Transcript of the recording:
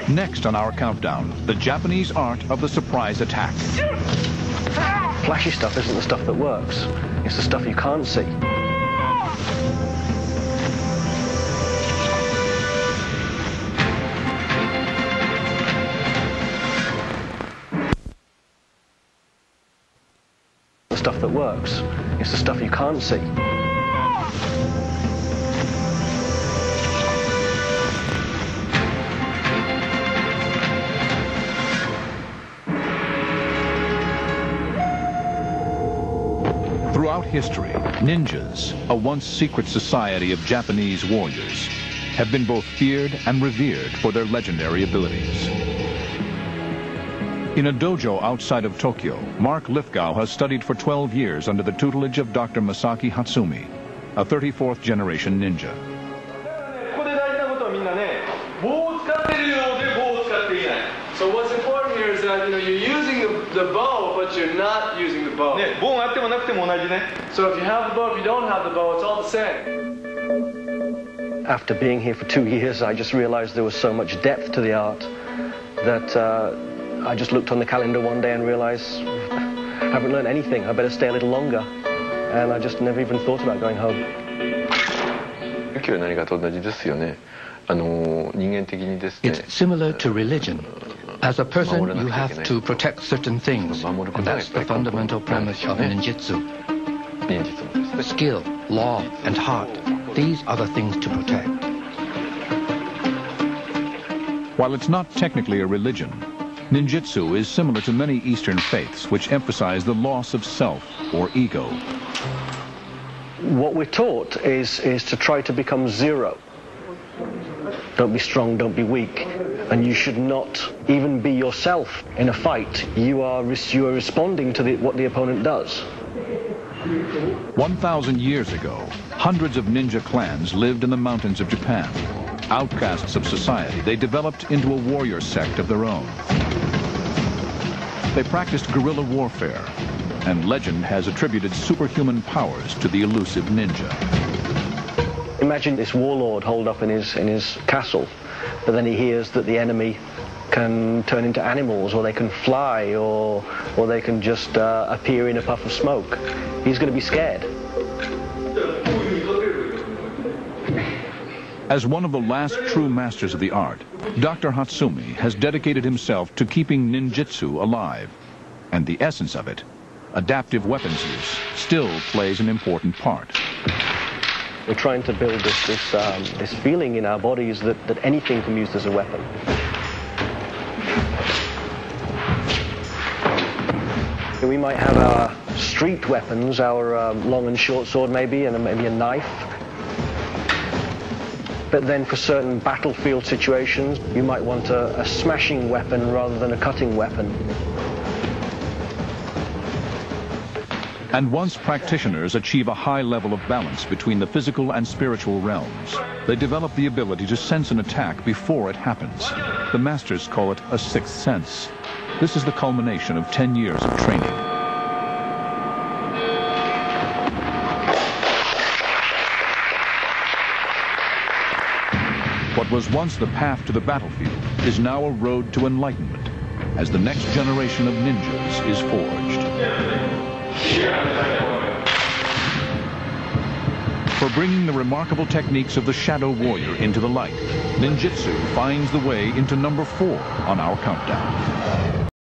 Next on our countdown, the Japanese art of the surprise attack. Flashy stuff isn't the stuff that works. It's the stuff you can't see. The stuff that works. It's the stuff you can't see. Throughout history, ninjas, a once secret society of Japanese warriors, have been both feared and revered for their legendary abilities. In a dojo outside of Tokyo, Mark Lithgow has studied for 12 years under the tutelage of Dr. Masaki Hatsumi, a 34th generation ninja. So what's important here is that you're using the bow, but you're not using the bow. So if you have the bow, if you don't have the bow, it's all the same. After being here for 2 years, I just realized there was so much depth to the art that I just looked on the calendar one day and realized I haven't learned anything. I better stay a little longer. And I just never even thought about going home. It's similar to religion. As a person, you have to protect certain things, and that's the fundamental premise of ninjutsu. Skill, law, and heart, these are the things to protect. While it's not technically a religion, ninjutsu is similar to many Eastern faiths which emphasize the loss of self or ego. What we're taught is to try to become zero. Don't be strong, don't be weak. And you should not even be yourself in a fight. You are responding to what the opponent does. 1,000 years ago, hundreds of ninja clans lived in the mountains of Japan. Outcasts of society, they developed into a warrior sect of their own. They practiced guerrilla warfare, and legend has attributed superhuman powers to the elusive ninja. Imagine this warlord holed up in his castle, but then he hears that the enemy can turn into animals, or they can fly, or they can just appear in a puff of smoke. He's going to be scared. As one of the last true masters of the art, Dr. Hatsumi has dedicated himself to keeping ninjutsu alive. And the essence of it, adaptive weapons use, still plays an important part. We're trying to build this feeling in our bodies that anything can be used as a weapon. We might have our street weapons, our long and short sword maybe, and maybe a knife. But then for certain battlefield situations, you might want a smashing weapon rather than a cutting weapon. And once practitioners achieve a high level of balance between the physical and spiritual realms, they develop the ability to sense an attack before it happens. The masters call it a sixth sense. This is the culmination of 10 years of training. What was once the path to the battlefield is now a road to enlightenment, as the next generation of ninjas is forged. For bringing the remarkable techniques of the shadow warrior into the light, ninjutsu finds the way into number 4 on our countdown.